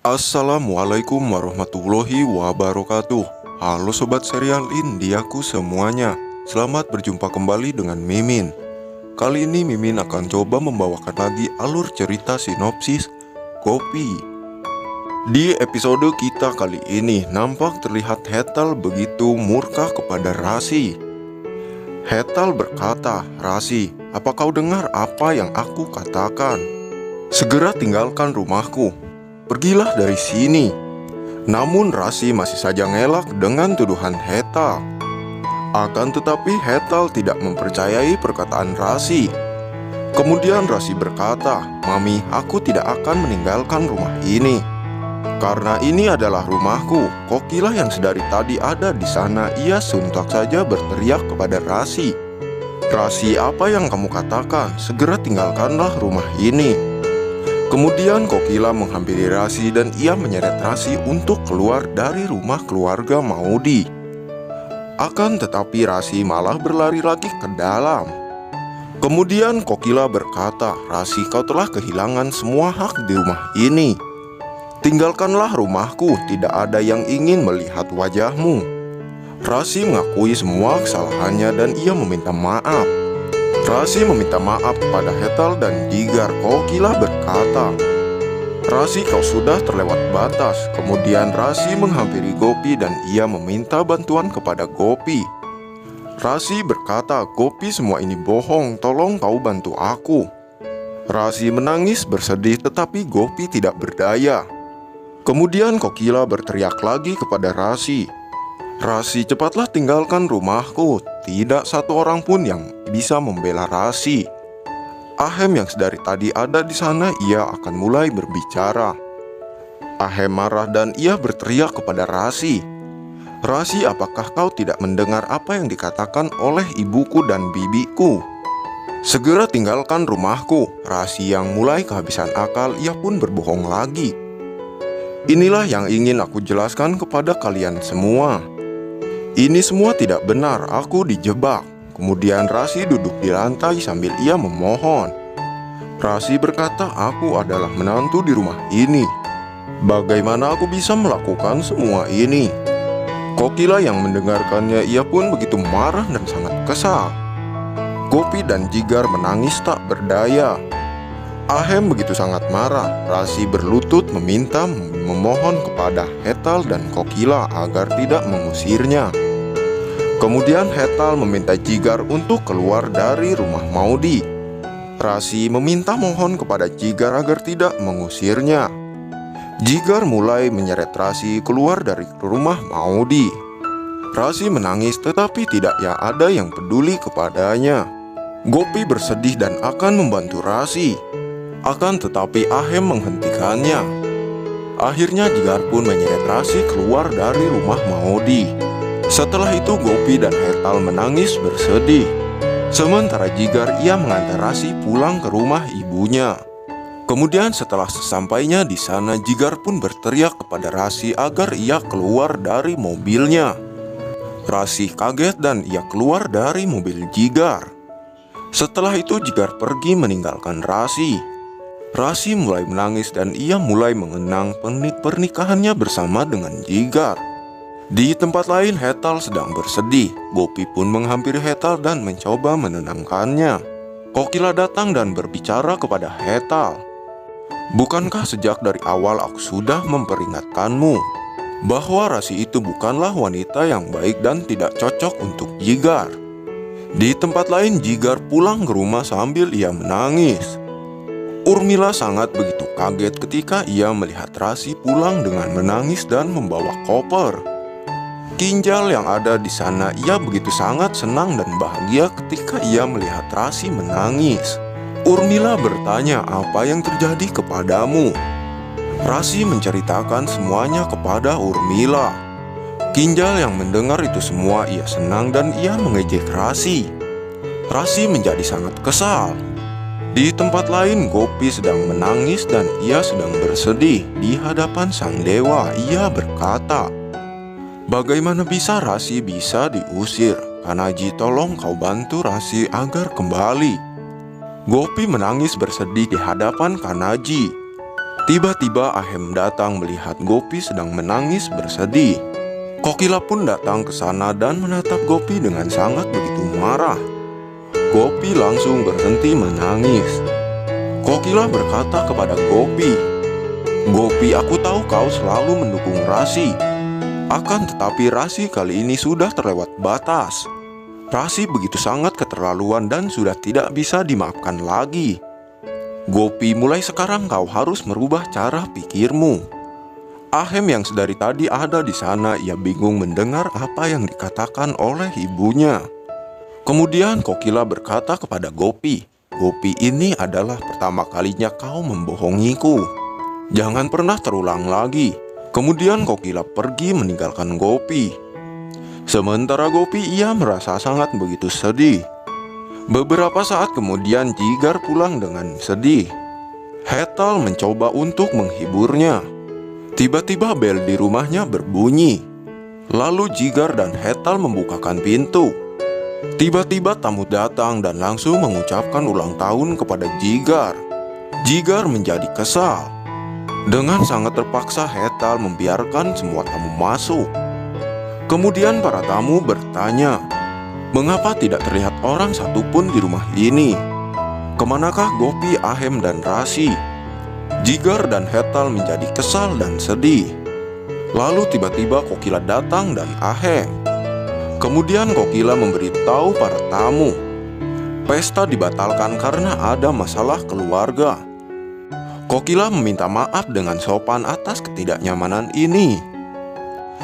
Assalamualaikum warahmatullahi wabarakatuh. Halo sobat serial Indiaku semuanya. Selamat berjumpa kembali dengan Mimin. Kali ini Mimin akan coba membawakan lagi alur cerita sinopsis Gopi. Di episode kita kali ini nampak terlihat Hetal begitu murka kepada Rasi. Hetal berkata, "Rasi, apa kau dengar apa yang aku katakan? Segera tinggalkan rumahku. Pergilah dari sini." Namun Rasi masih saja ngelak dengan tuduhan Hetal. Akan tetapi Hetal tidak mempercayai perkataan Rasi. Kemudian Rasi berkata, "Mami, aku tidak akan meninggalkan rumah ini. Karena ini adalah rumahku." Kokilah yang sedari tadi ada di sana, ia sontak saja berteriak kepada Rasi, "Rasi, apa yang kamu katakan? Segera tinggalkanlah rumah ini." Kemudian Kokila menghampiri Rasi dan ia menyeret Rasi untuk keluar dari rumah keluarga Maudi. Akan tetapi Rasi malah berlari lagi ke dalam. Kemudian Kokila berkata, "Rasi, kau telah kehilangan semua hak di rumah ini. Tinggalkanlah rumahku, tidak ada yang ingin melihat wajahmu." Rasi mengakui semua kesalahannya dan ia meminta maaf. Rasi meminta maaf kepada Hetal dan Jigar. Kokila berkata, "Rasi, kau sudah terlewat batas." Kemudian Rasi menghampiri Gopi dan ia meminta bantuan kepada Gopi. Rasi berkata, "Gopi, semua ini bohong, tolong kau bantu aku." Rasi menangis bersedih tetapi Gopi tidak berdaya. Kemudian Kokila berteriak lagi kepada Rasi, "Rasi, cepatlah tinggalkan rumahku." Tidak satu orang pun yang bisa membela Rasi. Ahem yang sedari tadi ada di sana, ia akan mulai berbicara. Ahem marah dan ia berteriak kepada Rasi, "Rasi, apakah kau tidak mendengar apa yang dikatakan oleh ibuku dan bibiku? Segera tinggalkan rumahku." Rasi yang mulai kehabisan akal, ia pun berbohong lagi. "Inilah yang ingin aku jelaskan kepada kalian semua. Ini semua tidak benar, aku dijebak." Kemudian Rasi duduk di lantai sambil ia memohon. Rasi berkata, "Aku adalah menantu di rumah ini. Bagaimana aku bisa melakukan semua ini?" Kokila yang mendengarkannya, ia pun begitu marah dan sangat kesal. Gopi dan Jigar menangis tak berdaya. Ahem begitu sangat marah. Rasi berlutut memohon kepada Hetal dan Kokila agar tidak mengusirnya. Kemudian Hetal meminta Jigar untuk keluar dari rumah Maudi. Rasi meminta mohon kepada Jigar agar tidak mengusirnya. Jigar mulai menyeret Rasi keluar dari rumah Maudi. Rasi menangis tetapi tidak ada yang peduli kepadanya. Gopi bersedih dan akan membantu Rasi. Akan tetapi Ahem menghentikannya. Akhirnya Jigar pun menyeret Rasi keluar dari rumah Maudi. Setelah itu Gopi dan Hetal menangis bersedih. Sementara Jigar ia mengantar Rasi pulang ke rumah ibunya. Kemudian setelah sesampainya di sana, Jigar pun berteriak kepada Rasi agar ia keluar dari mobilnya. Rasi kaget dan ia keluar dari mobil Jigar. Setelah itu Jigar pergi meninggalkan Rasi. Rasi mulai menangis dan ia mulai mengenang pernikahannya bersama dengan Jigar. Di tempat lain Hetal sedang bersedih. Gopi pun menghampiri Hetal dan mencoba menenangkannya. Kokila datang dan berbicara kepada Hetal, "Bukankah sejak dari awal aku sudah memperingatkanmu bahwa Rasi itu bukanlah wanita yang baik dan tidak cocok untuk Jigar?" Di tempat lain Jigar pulang ke rumah sambil ia menangis. Urmila sangat begitu kaget ketika ia melihat Rasi pulang dengan menangis dan membawa koper. Kinjal yang ada di sana, ia begitu sangat senang dan bahagia ketika ia melihat Rasi menangis. Urmila bertanya, "Apa yang terjadi kepadamu?" Rasi menceritakan semuanya kepada Urmila. Kinjal yang mendengar itu semua, ia senang dan ia mengejek Rasi. Rasi menjadi sangat kesal. Di tempat lain Gopi sedang menangis dan ia sedang bersedih di hadapan sang dewa. Ia berkata, "Bagaimana bisa Rasi bisa diusir? Kanaji, tolong kau bantu Rasi agar kembali." Gopi menangis bersedih di hadapan Kanaji. Tiba-tiba Ahem datang melihat Gopi sedang menangis bersedih. Kokila pun datang ke sana dan menatap Gopi dengan sangat begitu marah. Gopi langsung berhenti menangis. Kokila berkata kepada Gopi, "Gopi, aku tahu kau selalu mendukung Rasi. Akan tetapi Rasi kali ini sudah terlewat batas. Rasi begitu sangat keterlaluan dan sudah tidak bisa dimaafkan lagi. Gopi, mulai sekarang kau harus merubah cara pikirmu." Ahem yang sedari tadi ada di sana, ia bingung mendengar apa yang dikatakan oleh ibunya. Kemudian Kokila berkata kepada Gopi, "Gopi, ini adalah pertama kalinya kau membohongiku. Jangan pernah terulang lagi." Kemudian Kokila pergi meninggalkan Gopi. Sementara Gopi, ia merasa sangat begitu sedih. Beberapa saat kemudian Jigar pulang dengan sedih. Hetal mencoba untuk menghiburnya. Tiba-tiba bel di rumahnya berbunyi. Lalu Jigar dan Hetal membukakan pintu. Tiba-tiba tamu datang dan langsung mengucapkan ulang tahun kepada Jigar. Jigar menjadi kesal. Dengan sangat terpaksa Hetal membiarkan semua tamu masuk. Kemudian para tamu bertanya, "Mengapa tidak terlihat orang satupun di rumah ini? Kemanakah Gopi, Ahem, dan Rasi?" Jigar dan Hetal menjadi kesal dan sedih. Lalu tiba-tiba Kokila datang dan Ahem. Kemudian Kokila memberitahu para tamu, pesta dibatalkan karena ada masalah keluarga. Kokila meminta maaf dengan sopan atas ketidaknyamanan ini.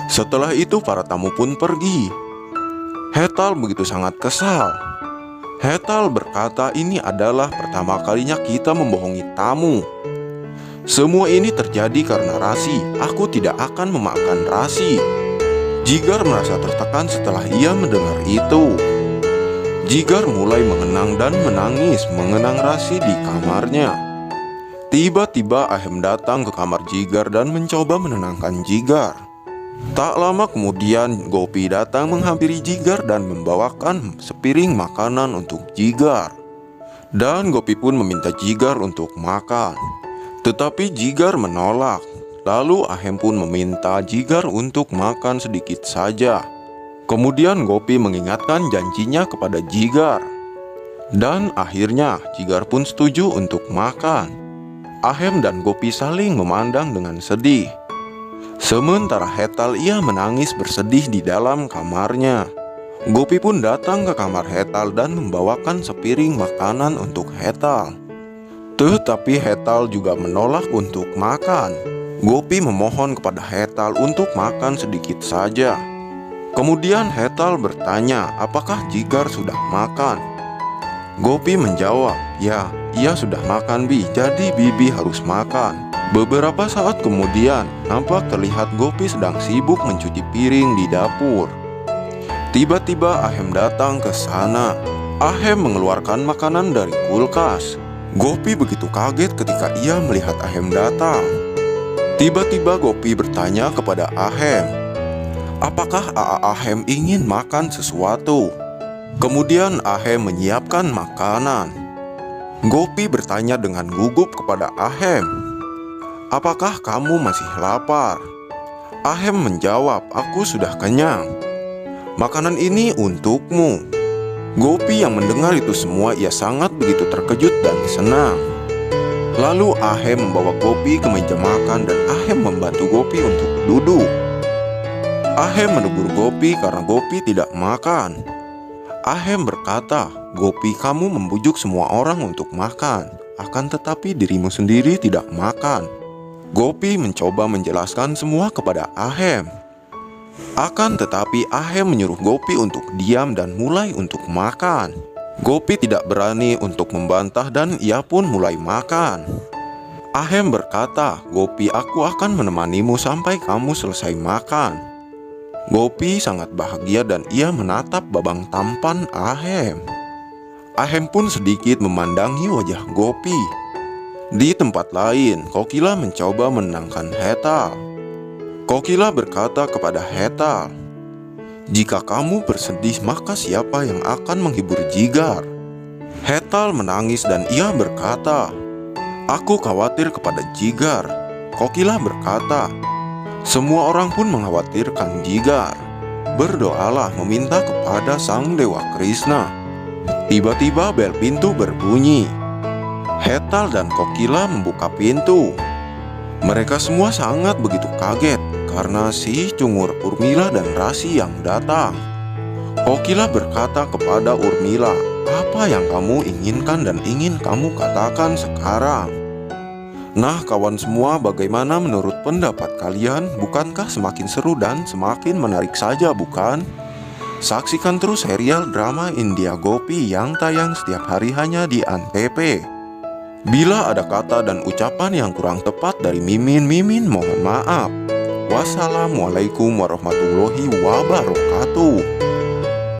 Setelah itu para tamu pun pergi. Hetal begitu sangat kesal. Hetal berkata, "Ini adalah pertama kalinya kita membohongi tamu. Semua ini terjadi karena Rasi. Aku tidak akan memaafkan Rasi." Jigar merasa tertekan setelah ia mendengar itu. Jigar mulai mengenang dan menangis mengenang Rasi di kamarnya. Tiba-tiba Ahem datang ke kamar Jigar dan mencoba menenangkan Jigar. Tak lama kemudian Gopi datang menghampiri Jigar dan membawakan sepiring makanan untuk Jigar. Dan Gopi pun meminta Jigar untuk makan. Tetapi Jigar menolak. Lalu Ahem pun meminta Jigar untuk makan sedikit saja. Kemudian Gopi mengingatkan janjinya kepada Jigar. Dan akhirnya Jigar pun setuju untuk makan. Ahem dan Gopi saling memandang dengan sedih. Sementara Hetal, ia menangis bersedih di dalam kamarnya. Gopi pun datang ke kamar Hetal dan membawakan sepiring makanan untuk Hetal. Tetapi Hetal juga menolak untuk makan. Gopi memohon kepada Hetal untuk makan sedikit saja. Kemudian Hetal bertanya, apakah Jigar sudah makan? Gopi menjawab, "Ya, ia sudah makan, Bi, jadi Bibi harus makan." Beberapa saat kemudian, nampak terlihat Gopi sedang sibuk mencuci piring di dapur. Tiba-tiba Ahem datang ke sana. Ahem mengeluarkan makanan dari kulkas. Gopi begitu kaget ketika ia melihat Ahem datang. Tiba-tiba Gopi bertanya kepada Ahem, "Apakah Ahem ingin makan sesuatu?" Kemudian Ahem menyiapkan makanan. Gopi bertanya dengan gugup kepada Ahem, "Apakah kamu masih lapar?" Ahem menjawab, "Aku sudah kenyang. Makanan ini untukmu." Gopi yang mendengar itu semua, ia sangat begitu terkejut dan senang. Lalu Ahem membawa Gopi ke meja makan dan Ahem membantu Gopi untuk duduk. Ahem menegur Gopi karena Gopi tidak makan. Ahem berkata, "Gopi, kamu membujuk semua orang untuk makan, akan tetapi dirimu sendiri tidak makan." Gopi mencoba menjelaskan semua kepada Ahem. Akan tetapi Ahem menyuruh Gopi untuk diam dan mulai untuk makan. Gopi tidak berani untuk membantah dan ia pun mulai makan. Ahem berkata, "Gopi, aku akan menemanimu sampai kamu selesai makan." Gopi sangat bahagia dan ia menatap babang tampan Ahem. Ahem pun sedikit memandangi wajah Gopi. Di tempat lain, Kokila mencoba menenangkan Hetal. Kokila berkata kepada Hetal, "Jika kamu bersedih, maka siapa yang akan menghibur Jigar?" Hetal menangis dan ia berkata, Aku khawatir kepada Jigar, Kokila berkata. Semua orang pun mengkhawatirkan Jigar. Berdoalah meminta kepada Sang Dewa Krishna. Tiba-tiba bel pintu berbunyi. Hetal dan Kokila membuka pintu. Mereka semua sangat begitu kaget karena si Cungur Urmila dan Rasi yang datang. Kokila berkata kepada Urmila, "Apa yang kamu inginkan dan ingin kamu katakan sekarang?" Nah kawan semua, bagaimana menurut pendapat kalian? Bukankah semakin seru dan semakin menarik saja, bukan? Saksikan terus serial drama India Gopi yang tayang setiap hari hanya di Antv. Bila ada kata dan ucapan yang kurang tepat dari Mimin mohon maaf. Wassalamualaikum warahmatullahi wabarakatuh.